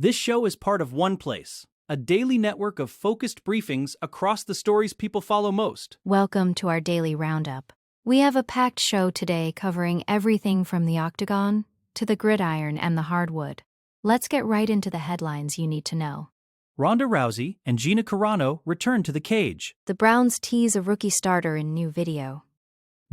This show is part of OnePlace, a daily network of focused briefings across the stories people follow most. Welcome to our daily roundup. We have a packed show today covering everything from the octagon to the gridiron and the hardwood. Let's get right into the headlines you need to know. Ronda Rousey and Gina Carano return to the cage. The Browns tease a rookie starter in new video.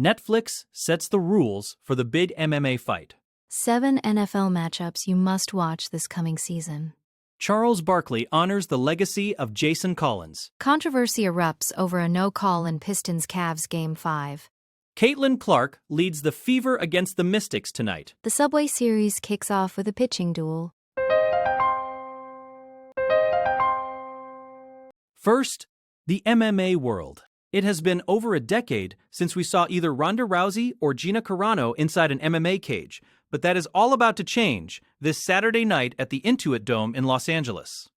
Netflix sets the rules for the big MMA fight. 7 NFL matchups you must watch this coming season. Charles Barkley honors the legacy of Jason Collins. Controversy erupts over a no-call in Pistons-Cavs Game 5. Caitlin Clark leads the Fever against the Mystics tonight. The Subway Series kicks off with a pitching duel. First, the MMA world. It has been over a decade since we saw either Ronda Rousey or Gina Carano inside an MMA cage, but that is all about to change this Saturday night at the Intuit Dome in Los Angeles.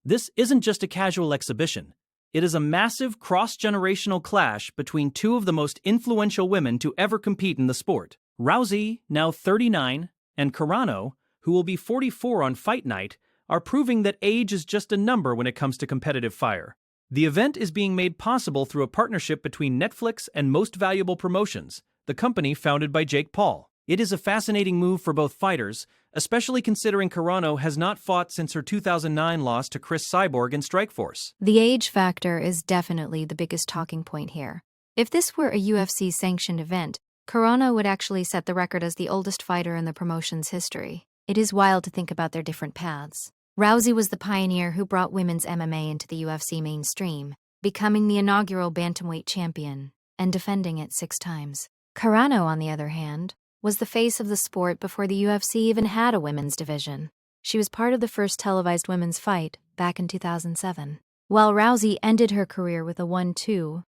This isn't just a casual exhibition. It is a massive cross-generational clash between two of the most influential women to ever compete in the sport. Rousey, now 39, and Carano, who will be 44 on fight night, are proving that age is just a number when it comes to competitive fire. The event is being made possible through a partnership between Netflix and Most Valuable Promotions, the company founded by Jake Paul. It is a fascinating move for both fighters, especially considering Carano has not fought since her 2009 loss to Chris Cyborg in Strikeforce. The age factor is definitely the biggest talking point here. If this were a UFC-sanctioned event, Carano would actually set the record as the oldest fighter in the promotion's history. It is wild to think about their different paths. Rousey was the pioneer who brought women's MMA into the UFC mainstream, becoming the inaugural bantamweight champion and defending it 6 times. Carano, on the other hand, was the face of the sport before the UFC even had a women's division. She was part of the first televised women's fight back in 2007. While Rousey ended her career with a 1-2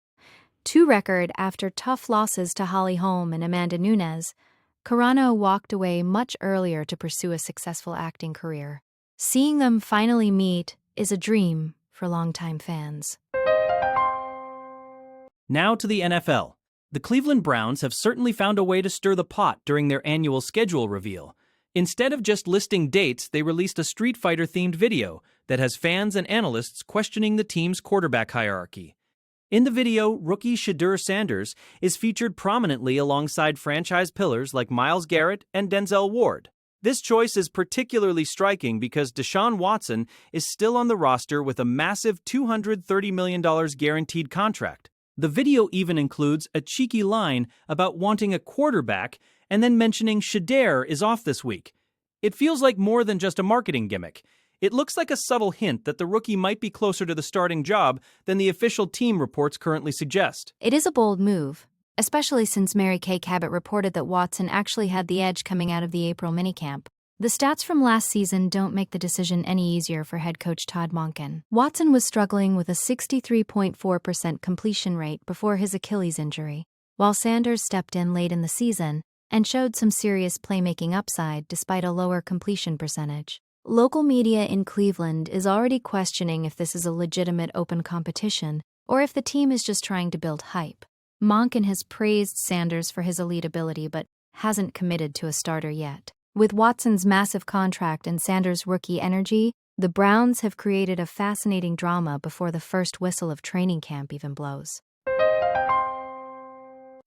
record after tough losses to Holly Holm and Amanda Nunes, Carano walked away much earlier to pursue a successful acting career. Seeing them finally meet is a dream for longtime fans. Now to the NFL. The Cleveland Browns have certainly found a way to stir the pot during their annual schedule reveal. Instead of just listing dates, they released a Street Fighter-themed video that has fans and analysts questioning the team's quarterback hierarchy. In the video, rookie Shedeur Sanders is featured prominently alongside franchise pillars like Myles Garrett and Denzel Ward. This choice is particularly striking because Deshaun Watson is still on the roster with a massive $230 million guaranteed contract. The video even includes a cheeky line about wanting a quarterback and then mentioning Shedeur is off this week. It feels like more than just a marketing gimmick. It looks like a subtle hint that the rookie might be closer to the starting job than the official team reports currently suggest. It is a bold move, especially since Mary Kay Cabot reported that Watson actually had the edge coming out of the April minicamp. The stats from last season don't make the decision any easier for head coach Todd Monken. Watson was struggling with a 63.4% completion rate before his Achilles injury, while Sanders stepped in late in the season and showed some serious playmaking upside despite a lower completion percentage. Local media in Cleveland is already questioning if this is a legitimate open competition or if the team is just trying to build hype. Monken has praised Sanders for his elite ability but hasn't committed to a starter yet. With Watson's massive contract and Sanders' rookie energy, the Browns have created a fascinating drama before the first whistle of training camp even blows.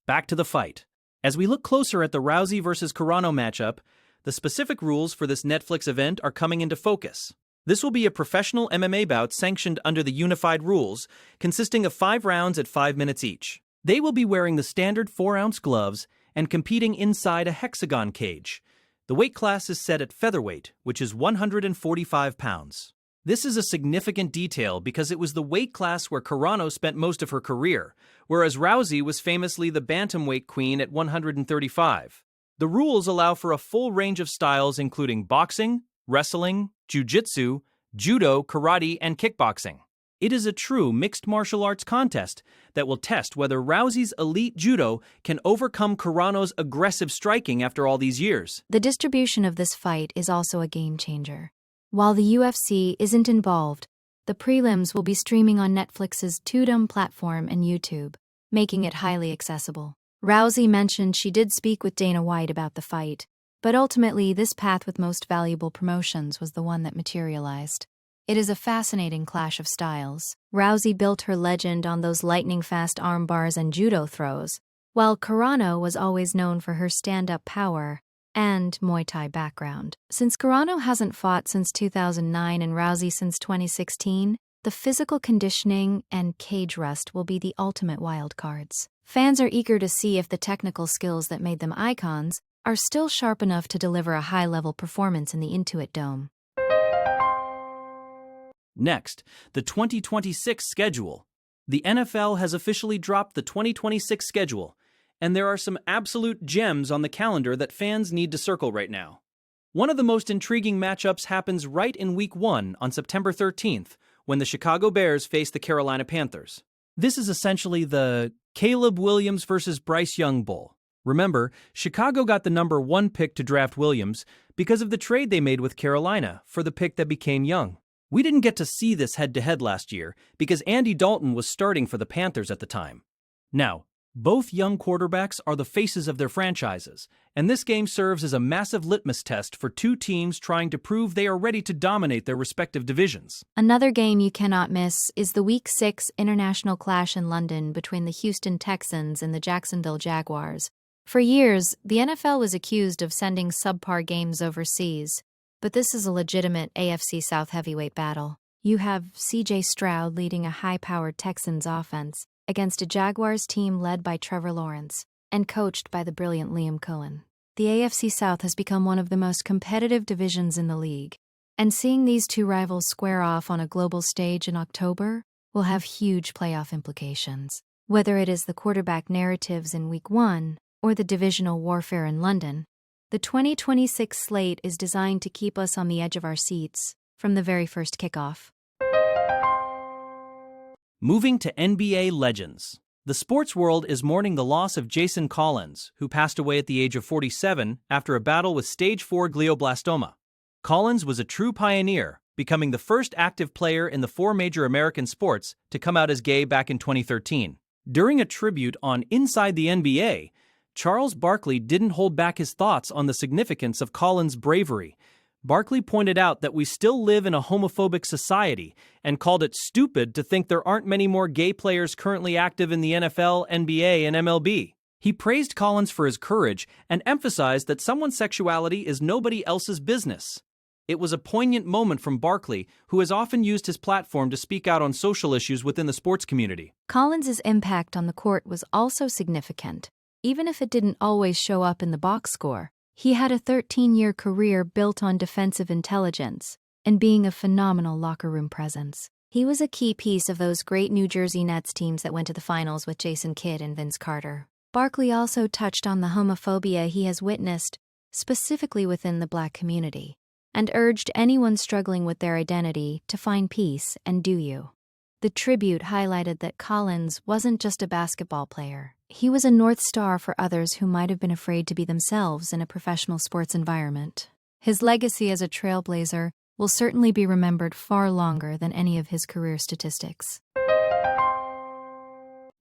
Back to the fight. As we look closer at the Rousey versus Carano matchup, the specific rules for this Netflix event are coming into focus. This will be a professional MMA bout sanctioned under the unified rules, consisting of 5 rounds at 5 minutes each. They will be wearing the standard 4-ounce gloves and competing inside a hexagon cage. The weight class is set at featherweight, which is 145 pounds. This is a significant detail because it was the weight class where Carano spent most of her career, whereas Rousey was famously the bantamweight queen at 135. The rules allow for a full range of styles including boxing, wrestling, jiu-jitsu, judo, karate, and kickboxing. It is a true mixed martial arts contest that will test whether Rousey's elite judo can overcome Carano's aggressive striking after all these years. The distribution of this fight is also a game changer. While the UFC isn't involved, the prelims will be streaming on Netflix's Tudum platform and YouTube, making it highly accessible. Rousey mentioned she did speak with Dana White about the fight, But ultimately, this path with most valuable promotions was the one that materialized. It is a fascinating clash of styles. Rousey built her legend on those lightning-fast arm bars and judo throws, while Carano was always known for her stand-up power and Muay Thai background. Since Carano hasn't fought since 2009 and Rousey since 2016, the physical conditioning and cage rust will be the ultimate wildcards. Fans are eager to see if the technical skills that made them icons are still sharp enough to deliver a high-level performance in the Intuit Dome. Next, the 2026 schedule. The NFL has officially dropped the 2026 schedule, and there are some absolute gems on the calendar that fans need to circle right now. One of the most intriguing matchups happens right in Week 1 on September 13th, when the Chicago Bears face the Carolina Panthers. This is essentially the Caleb Williams versus Bryce Young Bowl. Remember, Chicago got the number 1 pick to draft Williams because of the trade they made with Carolina for the pick that became Young. We didn't get to see this head-to-head last year because Andy Dalton was starting for the Panthers at the time. Now, both young quarterbacks are the faces of their franchises, and this game serves as a massive litmus test for two teams trying to prove they are ready to dominate their respective divisions. Another game you cannot miss is the Week 6 international clash in London between the Houston Texans and the Jacksonville Jaguars. For years, the NFL was accused of sending subpar games overseas, but this is a legitimate AFC South heavyweight battle. You have C.J. Stroud leading a high-powered Texans offense against a Jaguars team led by Trevor Lawrence and coached by the brilliant Liam Cohen. The AFC South has become one of the most competitive divisions in the league, and seeing these two rivals square off on a global stage in October will have huge playoff implications. Whether it is the quarterback narratives in Week 1 or the divisional warfare in London, the 2026 slate is designed to keep us on the edge of our seats from the very first kickoff. Moving to NBA legends. The sports world is mourning the loss of Jason Collins, who passed away at the age of 47 after a battle with stage 4 glioblastoma. Collins was a true pioneer, becoming the first active player in the 4 major American sports to come out as gay back in 2013. During a tribute on Inside the NBA, Charles Barkley didn't hold back his thoughts on the significance of Collins' bravery. Barkley pointed out that we still live in a homophobic society and called it stupid to think there aren't many more gay players currently active in the NFL, NBA, and MLB. He praised Collins for his courage and emphasized that someone's sexuality is nobody else's business. It was a poignant moment from Barkley, who has often used his platform to speak out on social issues within the sports community. Collins' impact on the court was also significant. Even if it didn't always show up in the box score, he had a 13-year career built on defensive intelligence and being a phenomenal locker room presence. He was a key piece of those great New Jersey Nets teams that went to the finals with Jason Kidd and Vince Carter. Barkley also touched on the homophobia he has witnessed, specifically within the Black community, and urged anyone struggling with their identity to find peace and do you. The tribute highlighted that Collins wasn't just a basketball player. He was a North Star for others who might have been afraid to be themselves in a professional sports environment. His legacy as a trailblazer will certainly be remembered far longer than any of his career statistics.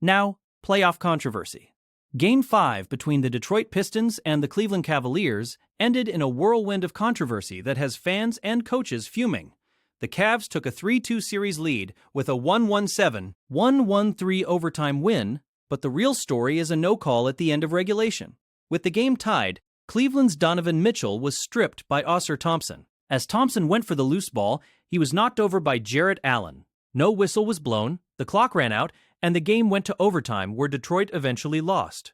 Now, playoff controversy. Game 5 between the Detroit Pistons and the Cleveland Cavaliers ended in a whirlwind of controversy that has fans and coaches fuming. The Cavs took a 3-2 series lead with a 1-1-7, 1-1-3 overtime win, but the real story is a no-call at the end of regulation. With the game tied, Cleveland's Donovan Mitchell was stripped by Ausar Thompson. As Thompson went for the loose ball, he was knocked over by Jarrett Allen. No whistle was blown, the clock ran out, and the game went to overtime where Detroit eventually lost.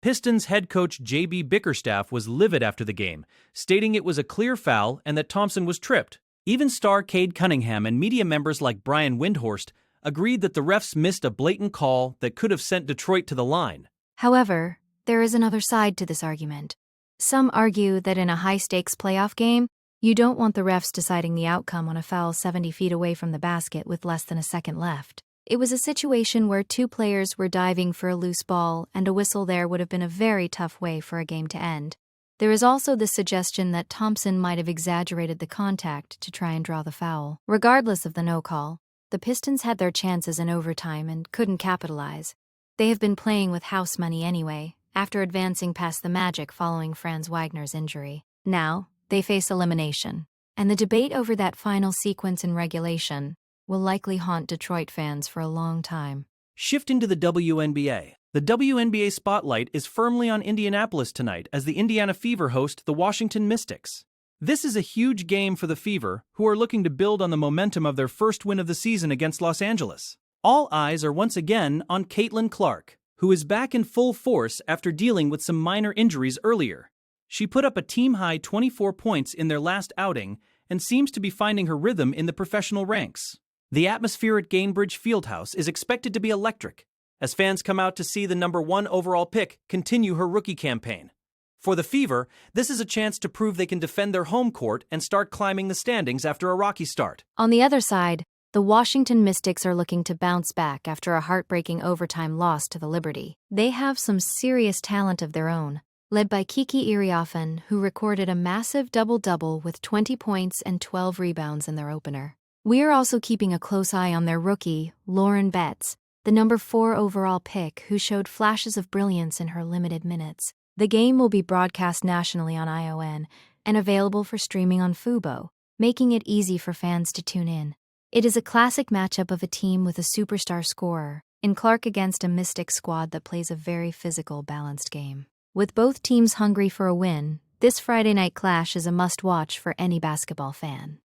Pistons head coach J.B. Bickerstaff was livid after the game, stating it was a clear foul and that Thompson was tripped. Even star Cade Cunningham and media members like Brian Windhorst agreed that the refs missed a blatant call that could have sent Detroit to the line. However, there is another side to this argument. Some argue that in a high-stakes playoff game, you don't want the refs deciding the outcome on a foul 70 feet away from the basket with less than a second left. It was a situation where two players were diving for a loose ball, and a whistle there would have been a very tough way for a game to end. There is also the suggestion that Thompson might have exaggerated the contact to try and draw the foul. Regardless of the no call, the Pistons had their chances in overtime and couldn't capitalize. They have been playing with house money anyway, after advancing past the Magic following Franz Wagner's injury. Now, they face elimination. And the debate over that final sequence in regulation will likely haunt Detroit fans for a long time. Shifting to the WNBA. The WNBA spotlight is firmly on Indianapolis tonight as the Indiana Fever host the Washington Mystics. This is a huge game for the Fever, who are looking to build on the momentum of their first win of the season against Los Angeles. All eyes are once again on Caitlin Clark, who is back in full force after dealing with some minor injuries earlier. She put up a team-high 24 points in their last outing and seems to be finding her rhythm in the professional ranks. The atmosphere at Gainbridge Fieldhouse is expected to be electric, as fans come out to see the number 1 overall pick continue her rookie campaign. For the Fever, this is a chance to prove they can defend their home court and start climbing the standings after a rocky start. On the other side, the Washington Mystics are looking to bounce back after a heartbreaking overtime loss to the Liberty. They have some serious talent of their own, led by Kiki Iriafen, who recorded a massive double-double with 20 points and 12 rebounds in their opener. We are also keeping a close eye on their rookie, Lauren Betts, the number 4 overall pick who showed flashes of brilliance in her limited minutes. The game will be broadcast nationally on ION and available for streaming on Fubo, making it easy for fans to tune in. It is a classic matchup of a team with a superstar scorer, in Clark against a Mystic squad that plays a very physical, balanced game. With both teams hungry for a win, this Friday night clash is a must-watch for any basketball fan.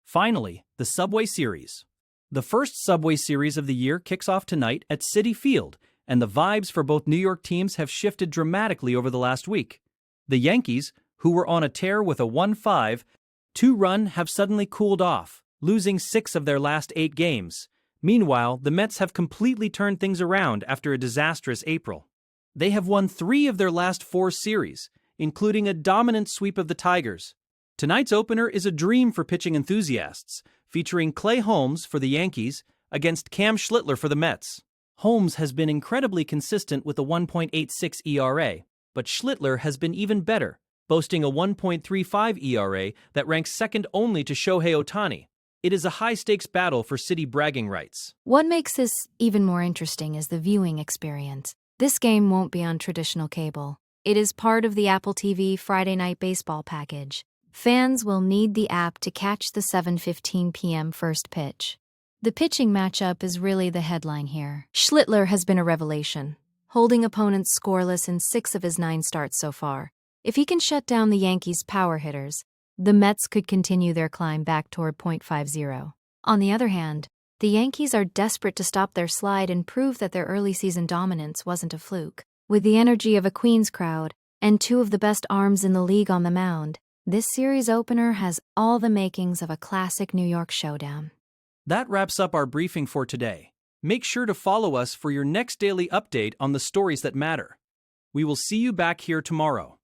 Finally, the Subway Series. The first Subway Series of the year kicks off tonight at Citi Field, and the vibes for both New York teams have shifted dramatically over the last week. The Yankees, who were on a tear with a 1-5-2 run, have suddenly cooled off, losing 6 of their last 8 games. Meanwhile, the Mets have completely turned things around after a disastrous April. They have won 3 of their last 4 series, including a dominant sweep of the Tigers. Tonight's opener is a dream for pitching enthusiasts, featuring Clay Holmes for the Yankees against Cam Schlittler for the Mets. Holmes has been incredibly consistent with a 1.86 ERA, but Schlittler has been even better, boasting a 1.35 ERA that ranks second only to Shohei Ohtani. It is a high-stakes battle for Citi bragging rights. What makes this even more interesting is the viewing experience. This game won't be on traditional cable. It is part of the Apple TV Friday Night Baseball package. Fans will need the app to catch the 7:15 p.m. first pitch. The pitching matchup is really the headline here. Schlittler has been a revelation, holding opponents scoreless in 6 of his 9 starts so far. If he can shut down the Yankees' power hitters, the Mets could continue their climb back toward .50. On the other hand, the Yankees are desperate to stop their slide and prove that their early season dominance wasn't a fluke. With the energy of a Queens crowd and 2 of the best arms in the league on the mound, this series opener has all the makings of a classic New York showdown. That wraps up our briefing for today. Make sure to follow us for your next daily update on the stories that matter. We will see you back here tomorrow.